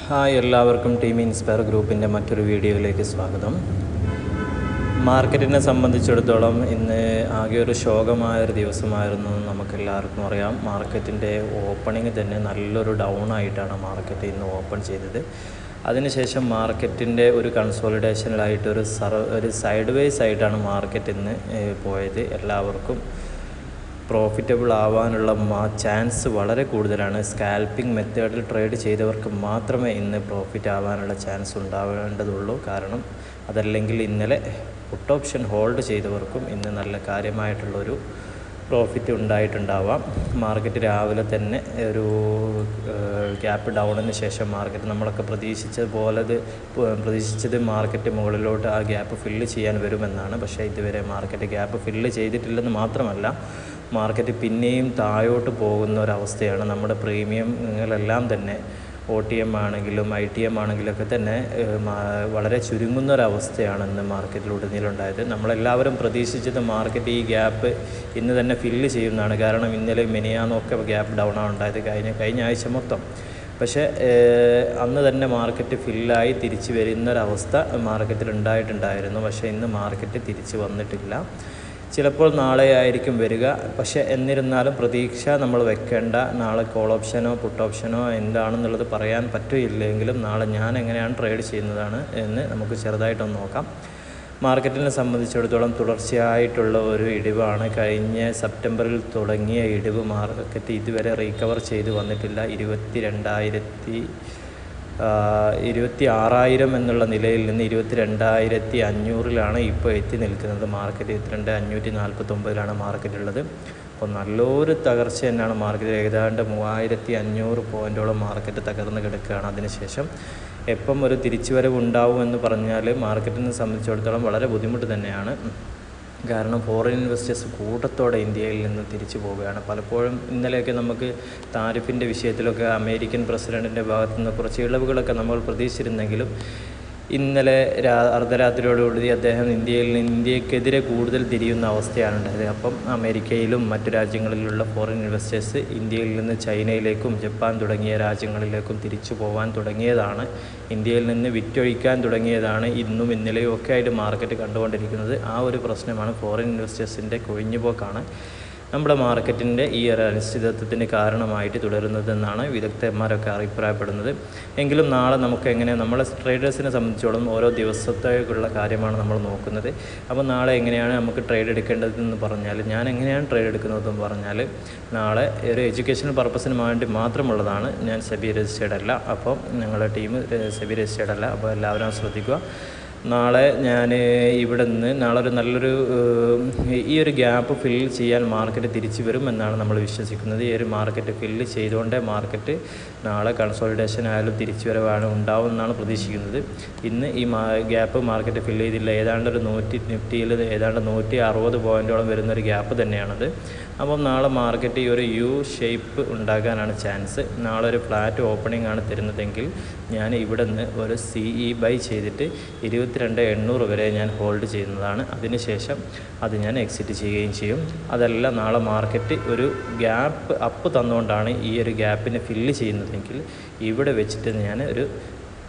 Hi, എല്ലാവർക്കും team inspire ഗ്രൂപ്പിൻ്റെ മറ്റൊരു വീഡിയോയിലേക്ക് സ്വാഗതം. മാർക്കറ്റിനെ സംബന്ധിച്ചിടത്തോളം ഇന്ന് ആകെ ഒരു ശോകമായൊരു ദിവസമായിരുന്നു നമുക്കെല്ലാവർക്കും അറിയാം. മാർക്കറ്റിൻ്റെ ഓപ്പണിംഗ് തന്നെ നല്ലൊരു ഡൗൺ ആയിട്ടാണ് മാർക്കറ്റ് ഇന്ന് ഓപ്പൺ ചെയ്തത്. അതിനുശേഷം മാർക്കറ്റിൻ്റെ ഒരു കൺസോളിഡേഷനിലായിട്ട് ഒരു സൈഡ് വേസ് ആയിട്ടാണ് മാർക്കറ്റ് ഇന്ന് പോയത്. എല്ലാവർക്കും പ്രോഫിറ്റബിൾ ആവാനുള്ള ചാൻസ് വളരെ കൂടുതലാണ്. സ്കാൽപ്പിംഗ് മെത്തേഡിൽ ട്രേഡ് ചെയ്തവർക്ക് മാത്രമേ ഇന്ന് പ്രോഫിറ്റ് ആവാനുള്ള ചാൻസ് ഉണ്ടാവേണ്ടതുള്ളൂ. കാരണം അതല്ലെങ്കിൽ ഇന്നലെ പുട്ട് ഓപ്ഷൻ ഹോൾഡ് ചെയ്തവർക്കും ഇന്ന് നല്ല കാര്യമായിട്ടുള്ളൊരു പ്രോഫിറ്റ് ഉണ്ടായിട്ടുണ്ടാവാം. മാർക്കറ്റ് രാവിലെ തന്നെ ഒരു ഗ്യാപ്പ് ഡൗണിന് ശേഷം മാർക്കറ്റ് നമ്മളൊക്കെ പ്രതീക്ഷിച്ചത് മാർക്കറ്റ് മുകളിലോട്ട് ആ ഗ്യാപ്പ് ഫില്ല് ചെയ്യാൻ വരുമെന്നാണ്. പക്ഷേ ഇതുവരെ മാർക്കറ്റ് ഗ്യാപ്പ് ഫില്ല് ചെയ്തിട്ടില്ലെന്ന് മാത്രമല്ല, മാർക്കറ്റ് പിന്നെയും താഴോട്ട് പോകുന്ന ഒരവസ്ഥയാണ്. നമ്മുടെ പ്രീമിയങ്ങളെല്ലാം തന്നെ OTM ആണെങ്കിലും ITM ആണെങ്കിലൊക്കെ തന്നെ വളരെ ചുരുങ്ങുന്ന ഒരവസ്ഥയാണ് ഇന്ന് മാർക്കറ്റിലുടനീളുണ്ടായത്. നമ്മളെല്ലാവരും പ്രതീക്ഷിച്ചത് മാർക്കറ്റ് ഈ ഗ്യാപ്പ് ഇന്ന് തന്നെ ഫില്ല് ചെയ്യുന്നതാണ്. കാരണം ഇന്നലെ മിനിയാന്നൊക്കെ ഗ്യാപ്പ് ഡൗൺ ആണ് ഉണ്ടായത് കഴിഞ്ഞ ആഴ്ച മൊത്തം. പക്ഷേ അന്ന് തന്നെ മാർക്കറ്റ് ഫില്ലായി തിരിച്ച് വരുന്നൊരവസ്ഥ മാർക്കറ്റിൽ ഉണ്ടായിട്ടുണ്ടായിരുന്നു. പക്ഷേ ഇന്ന് മാർക്കറ്റ് തിരിച്ച് വന്നിട്ടില്ല. ചിലപ്പോൾ നാളെ ആയിരിക്കും വരിക. പക്ഷേ എന്നിരുന്നാലും പ്രതീക്ഷ നമ്മൾ വെക്കേണ്ട. നാളെ കോൾ ഓപ്ഷനോ പുട്ട് ഓപ്ഷനോ എന്താണെന്നുള്ളത് പറയാൻ പറ്റില്ലെങ്കിലും നാളെ ഞാൻ എങ്ങനെയാണ് ട്രേഡ് ചെയ്യുന്നതാണ് എന്ന് നമുക്ക് ചെറുതായിട്ടൊന്ന് നോക്കാം. മാർക്കറ്റിനെ സംബന്ധിച്ചിടത്തോളം തുടർച്ചയായിട്ടുള്ള ഒരു ഇടിവാണ്. കഴിഞ്ഞ സെപ്റ്റംബറിൽ തുടങ്ങിയ ഇടിവ് മാർക്കറ്റ് ഇതുവരെ റീകവർ ചെയ്ത് വന്നിട്ടില്ല. 26,000 എന്നുള്ള നിലയിൽ നിന്ന് 22,500 ഇപ്പോൾ എത്തി നിൽക്കുന്നത്. മാർക്കറ്റ് 22,549 മാർക്കറ്റ് ഉള്ളത്. അപ്പോൾ നല്ലൊരു തകർച്ച തന്നെയാണ് മാർക്കറ്റ്. ഏതാണ്ട് 3,500 പോയിൻറ്റോളം മാർക്കറ്റ് തകർന്ന് കിടക്കുകയാണ്. അതിനുശേഷം എപ്പം ഒരു തിരിച്ചുവരവ് ഉണ്ടാവുമെന്ന് പറഞ്ഞാൽ മാർക്കറ്റിനെ സംബന്ധിച്ചിടത്തോളം വളരെ ബുദ്ധിമുട്ട് തന്നെയാണ്. കാരണം ഫോറിൻ ഇൻവെസ്റ്റേഴ്സ് കൂട്ടത്തോടെ ഇന്ത്യയിൽ നിന്ന് തിരിച്ചു പോവുകയാണ്. പലപ്പോഴും ഇന്നലെയൊക്കെ നമുക്ക് താരിഫിൻ്റെ വിഷയത്തിലൊക്കെ അമേരിക്കൻ പ്രസിഡൻറ്റിൻ്റെ ഭാഗത്തു നിന്ന് കുറച്ച് ഇളവുകളൊക്കെ നമ്മൾ പ്രതീക്ഷിച്ചിരുന്നെങ്കിലും ഇന്നലെ അർദ്ധരാത്രിയോടുകൂടി അദ്ദേഹം ഇന്ത്യക്കെതിരെ കൂടുതൽ തിരിയുന്ന അവസ്ഥയാണ് ഉണ്ടായത്. അപ്പം അമേരിക്കയിലും മറ്റു രാജ്യങ്ങളിലുള്ള ഫോറിൻ ഇൻവെസ്റ്റേഴ്സ് ഇന്ത്യയിൽ നിന്ന് ചൈനയിലേക്കും ജപ്പാൻ തുടങ്ങിയ രാജ്യങ്ങളിലേക്കും തിരിച്ചു പോകാൻ തുടങ്ങിയതാണ്. ഇന്ത്യയിൽ നിന്ന് വിറ്റൊഴിക്കാൻ തുടങ്ങിയതാണ് ഇന്നും ഇന്നലെയും ഒക്കെ ആയിട്ട് മാർക്കറ്റ് കണ്ടുകൊണ്ടിരിക്കുന്നത്. ആ ഒരു പ്രശ്നമാണ് ഫോറിൻ ഇൻവെസ്റ്റേഴ്സിൻ്റെ കൊഴിഞ്ഞുപോക്കാണ് നമ്മുടെ മാർക്കറ്റിൻ്റെ ഈ ഒരു അനിശ്ചിതത്വത്തിന് കാരണമായിട്ട് തുടരുന്നതെന്നാണ് വിദഗ്ധന്മാരൊക്കെ അഭിപ്രായപ്പെടുന്നത്. എങ്കിലും നാളെ നമുക്ക് നമ്മളെ ട്രേഡേഴ്സിനെ സംബന്ധിച്ചോളം ഓരോ ദിവസത്തേക്കുള്ള കാര്യമാണ് നമ്മൾ നോക്കുന്നത്. അപ്പോൾ നാളെ എങ്ങനെയാണ് നമുക്ക് ട്രേഡ് എടുക്കേണ്ടതെന്ന് പറഞ്ഞാൽ, ഞാൻ എങ്ങനെയാണ് ട്രേഡ് എടുക്കുന്നതെന്ന് പറഞ്ഞാൽ, നാളെ ഒരു എഡ്യൂക്കേഷണൽ പർപ്പസിന് വേണ്ടി മാത്രമുള്ളതാണ്. ഞാൻ സെബി രജിസ്റ്റേർഡ് അല്ല. അപ്പോൾ ഞങ്ങളുടെ ടീം സെബി രജിസ്റ്റേർഡ് അല്ല. അപ്പോൾ എല്ലാവരും ശ്രദ്ധിക്കുക. നാളെ ഞാൻ ഇവിടെ നിന്ന് നാളെ ഒരു നല്ലൊരു ഈ ഒരു ഗ്യാപ്പ് ഫില്ല് ചെയ്യാൻ മാർക്കറ്റ് തിരിച്ചു വരുമെന്നാണ് നമ്മൾ വിശ്വസിക്കുന്നത്. ഈ ഒരു മാർക്കറ്റ് ഫില്ല് ചെയ്തുകൊണ്ടേ മാർക്കറ്റ് നാളെ കൺസോളിഡേഷൻ ആയാലും തിരിച്ചു വരവാണ് ഉണ്ടാവുമെന്നാണ് പ്രതീക്ഷിക്കുന്നത്. ഇന്ന് ഈ ഗ്യാപ്പ് മാർക്കറ്റ് ഫില്ല് ചെയ്തില്ല. ഏതാണ്ട് ഒരു നിഫ്റ്റിയിൽ ഏതാണ്ട് 160 പോയിൻറ്റോളം വരുന്നൊരു ഗ്യാപ്പ് തന്നെയാണത്. അപ്പം നാളെ മാർക്കറ്റ് ഈ ഒരു യു ഷേപ്പ് ഉണ്ടാകാനാണ് ചാൻസ്. നാളെ ഒരു ഫ്ലാറ്റ് ഓപ്പണിംഗ് ആണ് തരുന്നതെങ്കിൽ ഞാൻ ഇവിടെ നിന്ന് ഒരു CE ബൈ ചെയ്തിട്ട് 22,800 വരെ ഞാൻ ഹോൾഡ് ചെയ്യുന്നതാണ്. അതിനുശേഷം അത് ഞാൻ എക്സിറ്റ് ചെയ്യുകയും ചെയ്യും. അതല്ല, നാളെ മാർക്കറ്റ് ഒരു ഗ്യാപ്പ് അപ്പ് തന്നുകൊണ്ടാണ് ഈ ഒരു ഗ്യാപ്പിനെ ഫില്ല് ചെയ്യുന്നതെങ്കിൽ ഇവിടെ വെച്ചിട്ട് ഞാൻ ഒരു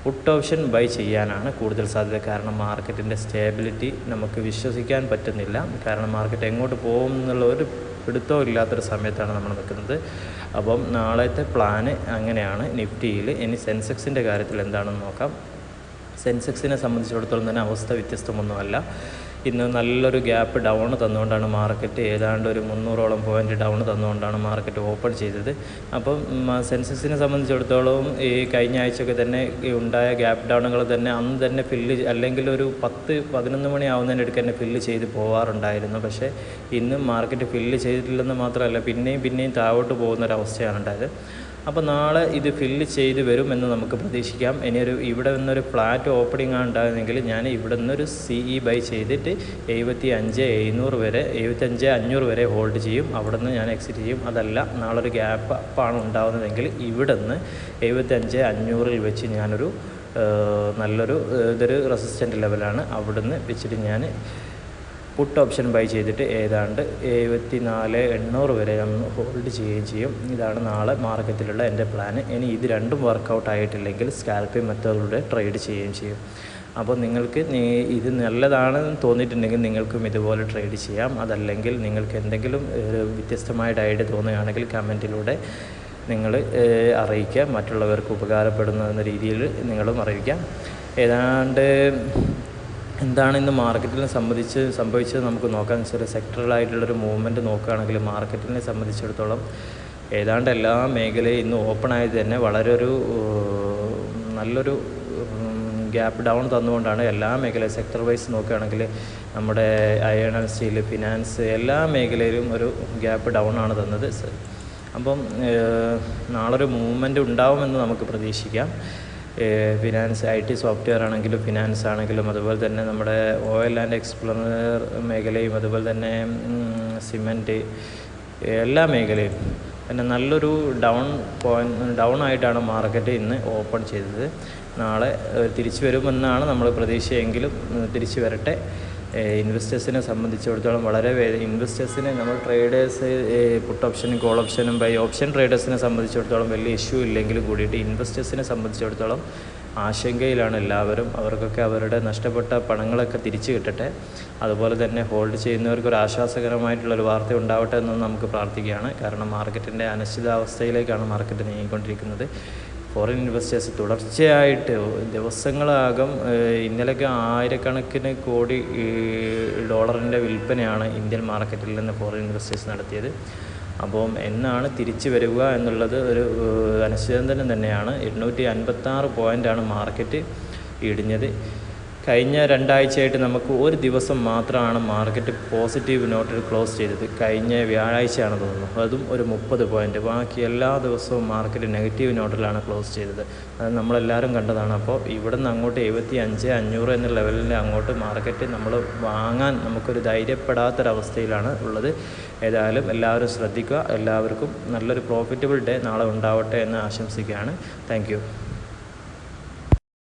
പുട്ട് ഓപ്ഷൻ ബൈ ചെയ്യാനാണ് കൂടുതൽ സാധ്യത. കാരണം മാർക്കറ്റിൻ്റെ സ്റ്റേബിലിറ്റി നമുക്ക് വിശ്വസിക്കാൻ പറ്റുന്നില്ല. കാരണം മാർക്കറ്റ് എങ്ങോട്ട് പോകും എന്നുള്ള ഒരു പിടുത്തവും ഇല്ലാത്തൊരു സമയത്താണ് നമ്മൾ നിൽക്കുന്നത്. അപ്പം നാളത്തെ പ്ലാന് അങ്ങനെയാണ് നിഫ്റ്റിയിൽ. ഇനി സെൻസെക്സിൻ്റെ കാര്യത്തിൽ എന്താണെന്ന് നോക്കാം. സെൻസെക്സിനെ സംബന്ധിച്ചിടത്തോളം തന്നെ അവസ്ഥ വ്യത്യസ്തമൊന്നുമല്ല. ഇന്ന് നല്ലൊരു ഗ്യാപ്പ് ഡൗൺ തന്നുകൊണ്ടാണ് മാർക്കറ്റ് ഏതാണ്ട് ഒരു 300ഓളം പോയിൻറ്റ് ഡൗൺ തന്നുകൊണ്ടാണ് മാർക്കറ്റ് ഓപ്പൺ ചെയ്തത്. അപ്പം സെൻസെക്സിനെ സംബന്ധിച്ചിടത്തോളം ഈ കഴിഞ്ഞ ആഴ്ചയൊക്കെ തന്നെ ഉണ്ടായ ഗ്യാപ്പ് ഡൗണുകൾ തന്നെ അന്ന് തന്നെ അല്ലെങ്കിൽ ഒരു 10-11 മണി ആവുന്നതിനിടയ്ക്ക് തന്നെ ഫില്ല് ചെയ്ത് പോകാറുണ്ടായിരുന്നു. പക്ഷേ ഇന്ന് മാർക്കറ്റ് ഫില്ല് ചെയ്തിട്ടില്ലെന്ന് മാത്രമല്ല പിന്നെയും താഴോട്ട് പോകുന്നൊരവസ്ഥയാണ് ഉണ്ടായത്. അപ്പോൾ നാളെ ഇത് ഫില്ല് ചെയ്ത് വരുമെന്ന് നമുക്ക് പ്രതീക്ഷിക്കാം. ഇവിടെ നിന്നൊരു ഫ്ലാറ്റ് ഓപ്പണിംഗ് ആണ് ഉണ്ടാകുന്നതെങ്കിൽ ഞാൻ ഇവിടെ നിന്നൊരു CE ബൈ ചെയ്തിട്ട് 75,500 വരെ ഹോൾഡ് ചെയ്യും. അവിടെ നിന്ന് ഞാൻ എക്സിറ്റ് ചെയ്യും. അതല്ല, നാളെ ഒരു ഗ്യാപ്പ് അപ്പാണ് ഉണ്ടാകുന്നതെങ്കിൽ ഇവിടെ നിന്ന് 75,500 വെച്ച് ഞാനൊരു നല്ലൊരു ഇതൊരു റെസിസ്റ്റൻ്റ് ലെവലാണ്. അവിടെ നിന്ന് വെച്ചിട്ട് ഞാൻ പുട്ട് ഓപ്ഷൻ ബൈ ചെയ്തിട്ട് ഏതാണ്ട് 74,800 വരെ നമ്മൾ ഹോൾഡ് ചെയ്യുകയും ചെയ്യും. ഇതാണ് നാളെ മാർക്കറ്റിലുള്ള എൻ്റെ പ്ലാൻ. ഇനി ഇത് രണ്ടും വർക്കൗട്ട് ആയിട്ടില്ലെങ്കിൽ സ്കാൽപ്പിംഗ് മെത്തേഡിലൂടെ ട്രേഡ് ചെയ്യുകയും ചെയ്യും. അപ്പോൾ നിങ്ങൾക്ക് ഇത് നല്ലതാണെന്ന് തോന്നിയിട്ടുണ്ടെങ്കിൽ നിങ്ങൾക്കും ഇതുപോലെ ട്രേഡ് ചെയ്യാം. അതല്ലെങ്കിൽ നിങ്ങൾക്ക് എന്തെങ്കിലും വ്യത്യസ്തമായ ഐഡിയ തോന്നുകയാണെങ്കിൽ കമൻറ്റിലൂടെ നിങ്ങൾ അറിയിക്കുക. മറ്റുള്ളവർക്ക് ഉപകാരപ്പെടുന്ന രീതിയിൽ നിങ്ങളും അറിയിക്കാം. ഏതാണ്ട് എന്താണ് ഇന്ന് മാർക്കറ്റിനെ സംഭവിച്ചത് നമുക്ക് നോക്കാൻ വെച്ചാൽ സെക്ടറലായിട്ടുള്ളൊരു മൂവ്മെൻറ്റ് നോക്കുകയാണെങ്കിൽ മാർക്കറ്റിനെ സംബന്ധിച്ചിടത്തോളം ഏതാണ്ട് എല്ലാ മേഖലയും ഇന്ന് ഓപ്പൺ ആയത് തന്നെ വളരെ നല്ലൊരു ഗ്യാപ്പ് ഡൗൺ തന്നുകൊണ്ടാണ് എല്ലാ മേഖലയും സെക്ടർ വൈസ് നോക്കുകയാണെങ്കിൽ നമ്മുടെ അയൺ ആൻഡ് സ്റ്റീൽ, ഫിനാൻസ് എല്ലാ മേഖലയിലും ഒരു ഗ്യാപ്പ് ഡൗൺ ആണ് തന്നത്. അപ്പം നാളൊരു മൂവ്മെൻറ്റ് ഉണ്ടാവുമെന്ന് നമുക്ക് പ്രതീക്ഷിക്കാം. ഫിനാൻസ്, IT സോഫ്റ്റ്വെയർ ആണെങ്കിലും ഫിനാൻസ് ആണെങ്കിലും അതുപോലെ തന്നെ നമ്മുടെ ഓയിൽ ആൻഡ് എക്സ്പ്ലോറർ മേഖലയും അതുപോലെ തന്നെ സിമൻറ്റ് എല്ലാ മേഖലയും പിന്നെ നല്ലൊരു ഡൗൺ ആയിട്ടാണ് മാർക്കറ്റ് ഇന്ന് ഓപ്പൺ ചെയ്തത്. നാളെ തിരിച്ചു വരുമെന്നാണ് നമ്മൾ പ്രതീക്ഷയെങ്കിലും തിരിച്ചു വരട്ടെ. ഇൻവെസ്റ്റേഴ്സിനെ സംബന്ധിച്ചിടത്തോളം ഇൻവെസ്റ്റേഴ്സിനെ നമ്മൾ ട്രേഡേഴ്സ് പുട്ട് ഓപ്ഷനും കോൾ ഓപ്ഷനും ബൈ ഓപ്ഷൻ ട്രേഡേഴ്സിനെ സംബന്ധിച്ചിടത്തോളം വലിയ ഇഷ്യൂ ഇല്ലെങ്കിലും കൂടിയിട്ട് ഇൻവെസ്റ്റേഴ്സിനെ സംബന്ധിച്ചിടത്തോളം ആശങ്കയിലാണ് എല്ലാവരും. അവർക്കൊക്കെ അവരുടെ നഷ്ടപ്പെട്ട പണങ്ങളൊക്കെ തിരിച്ചു കിട്ടട്ടെ. അതുപോലെ തന്നെ ഹോൾഡ് ചെയ്യുന്നവർക്ക് ഒരു ആശ്വാസകരമായിട്ടുള്ളൊരു വാർത്ത ഉണ്ടാവട്ടെ എന്ന് നമുക്ക് പ്രാർത്ഥിക്കുകയാണ്. കാരണം മാർക്കറ്റിൻ്റെ അനിശ്ചിതാവസ്ഥയിലേക്കാണ് മാർക്കറ്റ് നീങ്ങിക്കൊണ്ടിരിക്കുന്നത്. ഫോറിൻ ഇൻവെസ്റ്റേഴ്സ് തുടർച്ചയായിട്ട് ദിവസങ്ങളാകും ഇന്നലെയൊക്കെ ആയിരക്കണക്കിന് കോടി ഡോളറിൻ്റെ വിൽപ്പനയാണ് ഇന്ത്യൻ മാർക്കറ്റിൽ നിന്ന് ഫോറിൻ ഇൻവെസ്റ്റേഴ്സ് നടത്തിയത്. അപ്പം എന്നാണ് തിരിച്ചു വരിക എന്നുള്ളത് ഒരു അനിശ്ചിതം തന്നെയാണ്. 856 പോയിൻ്റാണ് മാർക്കറ്റ് ഇടിഞ്ഞത്. കഴിഞ്ഞ 2 ആഴ്ചയായിട്ട് നമുക്ക് ഒരു ദിവസം മാത്രമാണ് മാർക്കറ്റ് പോസിറ്റീവ് നോട്ടിൽ ക്ലോസ് ചെയ്തത്. കഴിഞ്ഞ വ്യാഴാഴ്ചയാണ് തോന്നുന്നു, അതും ഒരു 30 പോയിൻ്റ്. ബാക്കി എല്ലാ ദിവസവും മാർക്കറ്റ് നെഗറ്റീവ് നോട്ടിലാണ് ക്ലോസ് ചെയ്തത്. അത് നമ്മളെല്ലാവരും കണ്ടതാണ്. അപ്പോൾ ഇവിടെ നിന്ന് അങ്ങോട്ട് 75,500 എന്ന ലെവലിൽ അങ്ങോട്ട് മാർക്കറ്റ് നമ്മൾ വാങ്ങാൻ നമുക്കൊരു ധൈര്യപ്പെടാത്തൊരവസ്ഥയിലാണ് ഉള്ളത്. ഏതായാലും എല്ലാവരും ശ്രദ്ധിക്കുക. എല്ലാവർക്കും നല്ലൊരു പ്രോഫിറ്റബിൾ ഡേ നാളെ ഉണ്ടാവട്ടെ എന്ന് ആശംസിക്കുകയാണ്. Thank you.